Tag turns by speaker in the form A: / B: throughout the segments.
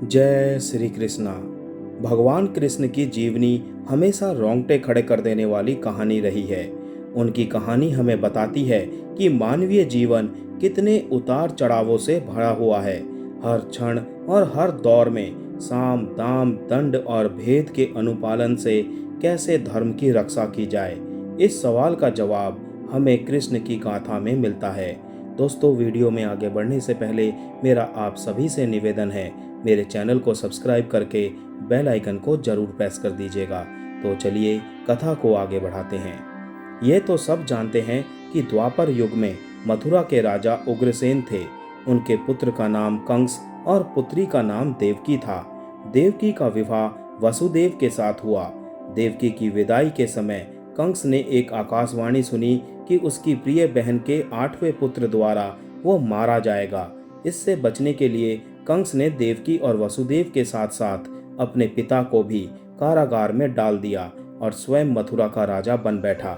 A: जय श्री कृष्णा। भगवान कृष्ण की जीवनी हमेशा रोंगटे खड़े कर देने वाली कहानी रही है। उनकी कहानी हमें बताती है कि मानवीय जीवन कितने उतार चढ़ावों से भरा हुआ है। हर क्षण और हर दौर में साम दाम दंड और भेद के अनुपालन से कैसे धर्म की रक्षा की जाए, इस सवाल का जवाब हमें कृष्ण की गाथा में मिलता है। दोस्तों, वीडियो में आगे बढ़ने से पहले मेरा आप सभी से निवेदन है, मेरे चैनल को सब्सक्राइब करके बेल आइकन को जरूर प्रेस कर दीजिएगा। तो चलिए कथा को आगे बढ़ाते हैं। ये तो सब जानते हैं कि द्वापर युग में मथुरा के राजा उग्रसेन थे। उनके पुत्र का नाम कंस और पुत्री का नाम देवकी था। देवकी का विवाह वसुदेव के साथ हुआ। देवकी की विदाई के समय कंस ने एक आकाशवाणी सुनी कि उसकी प्रिय बहन के 8वें पुत्र द्वारा वो मारा जाएगा। इससे बचने के लिए कंस ने देवकी और वसुदेव के साथ साथ अपने पिता को भी कारागार में डाल दिया और स्वयं मथुरा का राजा बन बैठा।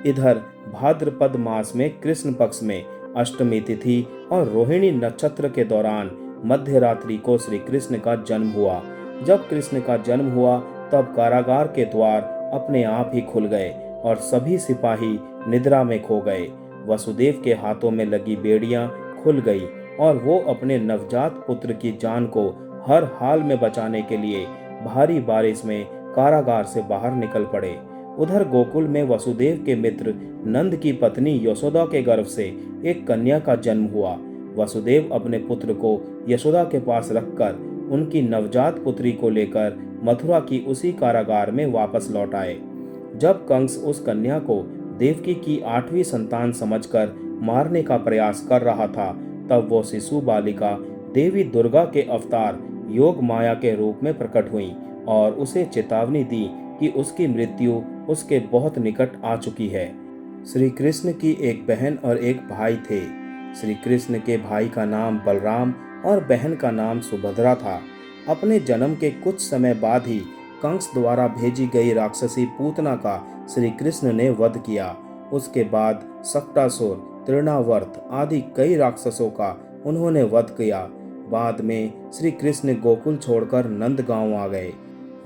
A: इधर भाद्रपद मास में कृष्ण पक्ष में अष्टमी तिथि और रोहिणी नक्षत्र के दौरान मध्य रात्रि को श्री कृष्ण का जन्म हुआ। जब कृष्ण का जन्म हुआ तब कारागार के द्वार अपने आप ही खुल गए और सभी सिपाही निद्रा में खो गए। वसुदेव के हाथों में लगी बेड़ियां खुल गई और वो अपने नवजात पुत्र की जान को हर हाल में बचाने के लिए भारी बारिश में कारागार से बाहर निकल पड़े। उधर गोकुल में वसुदेव के मित्र नंद की पत्नी यशोदा के गर्भ से एक कन्या का जन्म हुआ। वसुदेव अपने पुत्र को यशोदा के पास रखकर उनकी नवजात पुत्री को लेकर मथुरा की उसी कारागार में वापस लौट आए। जब कंस उस कन्या को देवकी की 8वीं संतान समझकर मारने का प्रयास कर रहा था, तब वो शिशु बालिका देवी दुर्गा के अवतार योग माया के रूप में प्रकट हुई और उसे चेतावनी दी कि उसकी मृत्यु उसके बहुत निकट आ चुकी है। श्री कृष्ण की एक बहन और एक भाई थे। श्री कृष्ण के भाई का नाम बलराम और बहन का नाम सुभद्रा था। अपने जन्म के कुछ समय बाद ही कंस द्वारा भेजी गई राक्षसी पूतना का श्री कृष्ण ने वध किया। उसके बाद सक्टासुर, तृणावर्त आदि कई राक्षसों का उन्होंने वध किया। बाद में श्री कृष्ण गोकुल छोड़कर नंदगांव आ गए।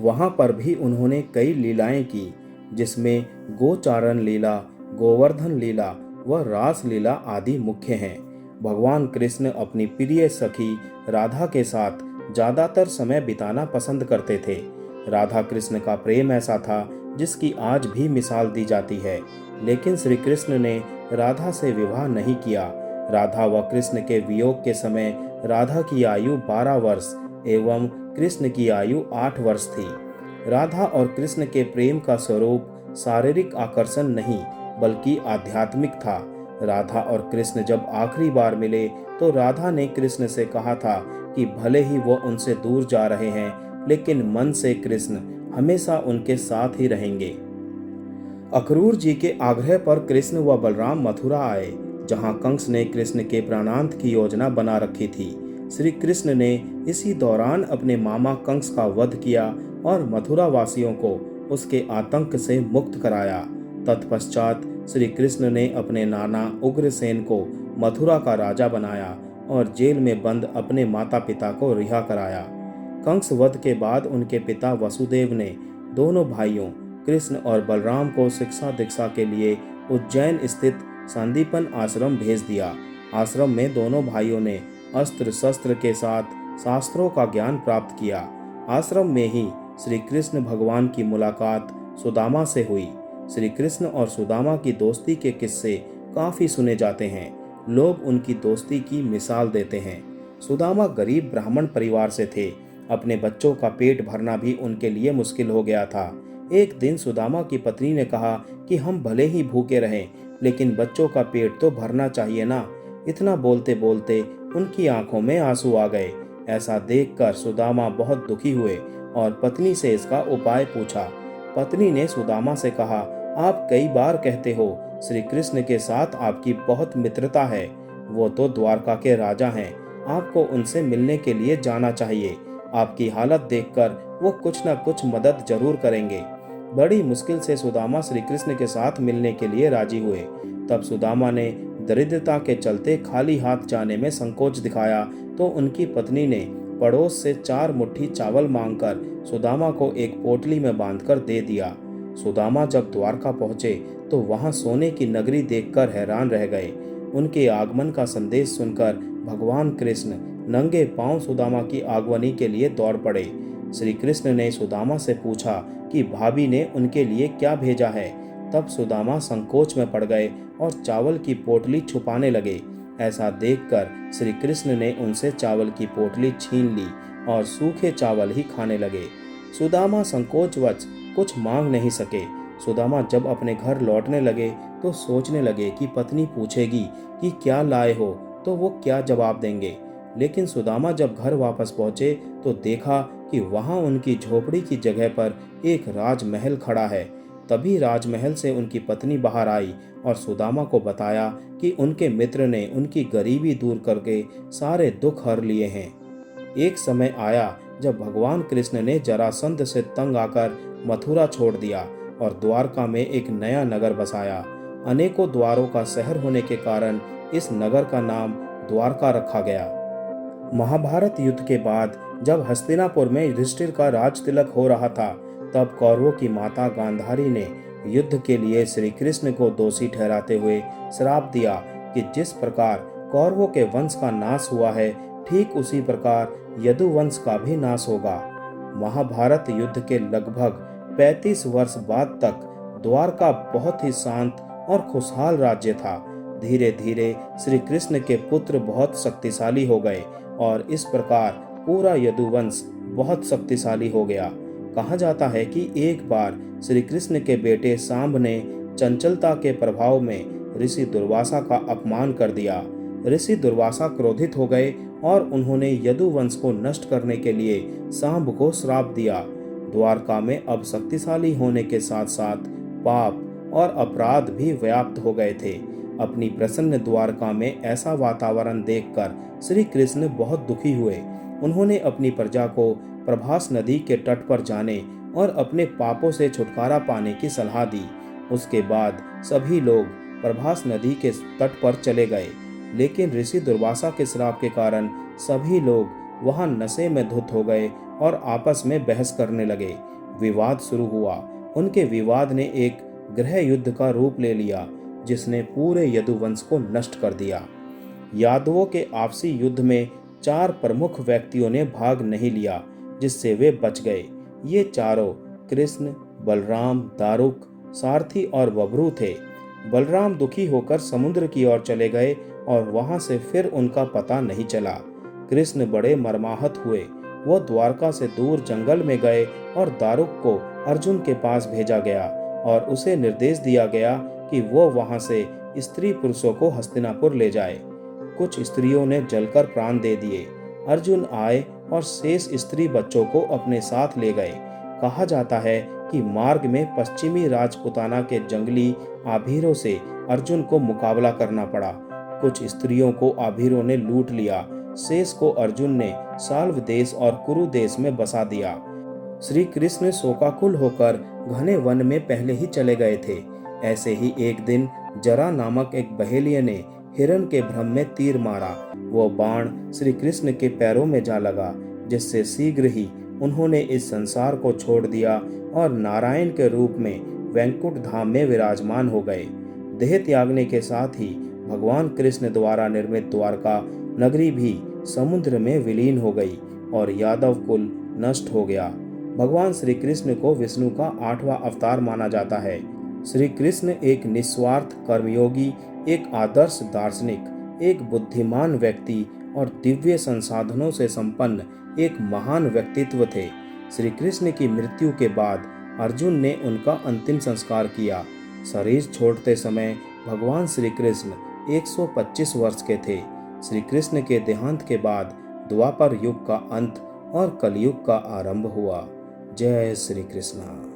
A: वहां पर भी उन्होंने कई लीलाएं की, जिसमें गोचारण लीला, गोवर्धन लीला व रास लीला आदि मुख्य हैं। भगवान कृष्ण अपनी प्रिय सखी राधा के साथ ज्यादातर समय बिताना पसंद करते थे। राधा कृष्ण का प्रेम ऐसा था जिसकी आज भी मिसाल दी जाती है, लेकिन श्री कृष्ण ने राधा से विवाह नहीं किया। राधा व कृष्ण के वियोग के समय राधा की आयु 12 वर्ष एवं कृष्ण की आयु 8 वर्ष थी। राधा और कृष्ण के प्रेम का स्वरूप शारीरिक आकर्षण नहीं बल्कि आध्यात्मिक था। राधा और कृष्ण जब आखिरी बार मिले तो राधा ने कृष्ण से कहा था कि भले ही वो उनसे दूर जा रहे हैं, लेकिन मन से कृष्ण हमेशा उनके साथ ही रहेंगे। अक्रूर जी के आग्रह पर कृष्ण व बलराम मथुरा आए, जहां कंस ने कृष्ण के प्राणांत की योजना बना रखी थी। श्री कृष्ण ने इसी दौरान अपने मामा कंस का वध किया और मथुरा वासियों को उसके आतंक से मुक्त कराया। तत्पश्चात श्री कृष्ण ने अपने नाना उग्रसेन को मथुरा का राजा बनाया और जेल में बंद अपने माता पिता को रिहा कराया। कंस वध के बाद उनके पिता वसुदेव ने दोनों भाइयों कृष्ण और बलराम को शिक्षा दीक्षा के लिए उज्जैन स्थित संदीपन आश्रम भेज दिया। आश्रम में दोनों भाइयों ने अस्त्र शस्त्र के साथ शास्त्रों का ज्ञान प्राप्त किया। आश्रम में ही श्री कृष्ण भगवान की मुलाकात सुदामा से हुई। श्री कृष्ण और सुदामा की दोस्ती के किस्से काफी सुने जाते हैं। लोग उनकी दोस्ती की मिसाल देते हैं। सुदामा गरीब ब्राह्मण परिवार से थे। अपने बच्चों का पेट भरना भी उनके लिए मुश्किल हो गया था। एक दिन सुदामा की पत्नी ने कहा कि हम भले ही भूखे रहें, लेकिन बच्चों का पेट तो भरना चाहिए ना। इतना बोलते बोलते उनकी आंखों में आंसू आ गए। ऐसा देखकर सुदामा बहुत दुखी हुए और पत्नी से इसका उपाय पूछा। पत्नी ने सुदामा से कहा, आप कई बार कहते हो श्री कृष्ण के साथ आपकी बहुत मित्रता है। वो तो द्वारका के राजा हैं, आपको उनसे मिलने के लिए जाना चाहिए। आपकी हालत देखकर वो कुछ न कुछ मदद जरूर करेंगे। बड़ी मुश्किल से सुदामा श्री कृष्ण के साथ मिलने के लिए राजी हुए। तब सुदामा ने दरिद्रता के चलते खाली हाथ जाने में संकोच दिखाया तो उनकी पत्नी ने पड़ोस से 4 मुट्ठी चावल मांगकर सुदामा को एक पोटली में बांधकर दे दिया। सुदामा जब द्वारका पहुंचे तो वहां सोने की नगरी देखकर हैरान रह गए। उनके आगमन का संदेश सुनकर भगवान कृष्ण नंगे पांव सुदामा की आगमनी के लिए दौड़ पड़े। श्री कृष्ण ने सुदामा से पूछा कि भाभी ने उनके लिए क्या भेजा है। तब सुदामा संकोच में पड़ गए और चावल की पोटली छुपाने लगे। ऐसा देखकर श्री कृष्ण ने उनसे चावल की पोटली छीन ली और सूखे चावल ही खाने लगे। सुदामा संकोचवश कुछ मांग नहीं सके। सुदामा जब अपने घर लौटने लगे तो सोचने लगे कि पत्नी पूछेगी कि क्या लाए हो तो वो क्या जवाब देंगे। लेकिन सुदामा जब घर वापस पहुंचे तो देखा कि वहां उनकी झोपड़ी की जगह पर एक राजमहल खड़ा है। तभी राजमहल से उनकी पत्नी बाहर आई और सुदामा को बताया कि उनके मित्र ने उनकी गरीबी दूर करके सारे दुख हर लिए हैं। एक समय आया जब भगवान कृष्ण ने जरासंध से तंग आकर मथुरा छोड़ दिया और द्वारका में एक नया नगर बसाया। अनेकों द्वारों का शहर होने के कारण इस नगर का नाम द्वारका रखा गया। महाभारत युद्ध के बाद जब हस्तिनापुर में युधिष्ठिर का राज तिलक हो रहा था, तब कौरवों की माता गांधारी ने युद्ध के लिए श्री कृष्ण को दोषी ठहराते हुए श्राप दिया कि जिस प्रकार कौरवों के वंश का नाश हुआ है, ठीक उसी प्रकार यदुवंश का भी नाश होगा। महाभारत युद्ध के लगभग 35 वर्ष बाद तक द्वारका बहुत ही शांत और खुशहाल राज्य था। धीरे धीरे श्री कृष्ण के पुत्र बहुत शक्तिशाली हो गए और इस प्रकार पूरा यदुवंश बहुत शक्तिशाली हो गया। कहा जाता है कि एक बार श्री कृष्ण के बेटे सांब ने चंचलता के प्रभाव में ऋषि दुर्वासा का अपमान कर दिया। ऋषि दुर्वासा क्रोधित हो गए और उन्होंने यदुवंश को नष्ट करने के लिए सांब को श्राप दिया। द्वारका में अब शक्तिशाली होने के साथ साथ पाप और अपराध भी व्याप्त हो गए थे। अपनी प्रसन्न द्वारका में ऐसा वातावरण देखकर श्री कृष्ण बहुत दुखी हुए। उन्होंने अपनी प्रजा को प्रभास नदी के तट पर जाने और अपने पापों से छुटकारा पाने की सलाह दी। उसके बाद सभी लोग प्रभास नदी के तट पर चले गए, लेकिन ऋषि दुर्वासा के श्राप के कारण सभी लोग वहां नशे में धुत हो गए और आपस में बहस करने लगे। विवाद शुरू हुआ। उनके विवाद ने एक गृह युद्ध का रूप ले लिया, जिसने पूरे यदुवंश को नष्ट कर दिया। यादवों के आपसी युद्ध में 4 प्रमुख व्यक्तियों ने भाग नहीं लिया, जिससे वे बच गए। ये चारों कृष्ण, बलराम, दारुक, सारथी और बभ्रू थे। बलराम दुखी होकर समुद्र की ओर चले गए और वहां से फिर उनका पता नहीं चला। कृष्ण बड़े मर्माहत हुए। वो द्वारका से दूर जंगल में गए और दारुक को अर्जुन के पास भेजा गया और उसे निर्देश दिया गया कि वो वहां से स्त्री पुरुषों को हस्तिनापुर ले जाए। कुछ स्त्रियों ने जलकर प्राण दे दिए। अर्जुन आए और शेष स्त्री बच्चों को अपने साथ ले गए। कहा जाता है कि मार्ग में पश्चिमी राजपुताना के जंगली आभीरों से अर्जुन को मुकाबला करना पड़ा। कुछ स्त्रियों को आभीरों ने लूट लिया। शेष को अर्जुन ने साल्व देश और कुरु देश में बसा दिया। श्री कृष्ण शोकाकुल होकर घने वन में पहले ही चले गए थे। ऐसे ही एक दिन जरा नामक एक बहेलिये ने हिरण के भ्रम में तीर मारा। वो बाण श्री कृष्ण के पैरों में जा लगा, जिससे शीघ्र ही उन्होंने इस संसार को छोड़ दिया और नारायण के रूप में वैकुंठ धाम में विराजमान हो गए। देह त्यागने के साथ ही भगवान कृष्ण द्वारा निर्मित द्वारका नगरी भी समुद्र में विलीन हो गई और यादव कुल नष्ट हो गया। भगवान श्री कृष्ण को विष्णु का 8वां अवतार माना जाता है। श्री कृष्ण एक निस्वार्थ कर्मयोगी, एक आदर्श दार्शनिक, एक बुद्धिमान व्यक्ति और दिव्य संसाधनों से संपन्न एक महान व्यक्तित्व थे। श्री कृष्ण की मृत्यु के बाद अर्जुन ने उनका अंतिम संस्कार किया। शरीर छोड़ते समय भगवान श्री कृष्ण 125 वर्ष के थे। श्री कृष्ण के देहांत के बाद द्वापर युग का अंत और कलयुग का आरंभ हुआ। जय श्री कृष्ण।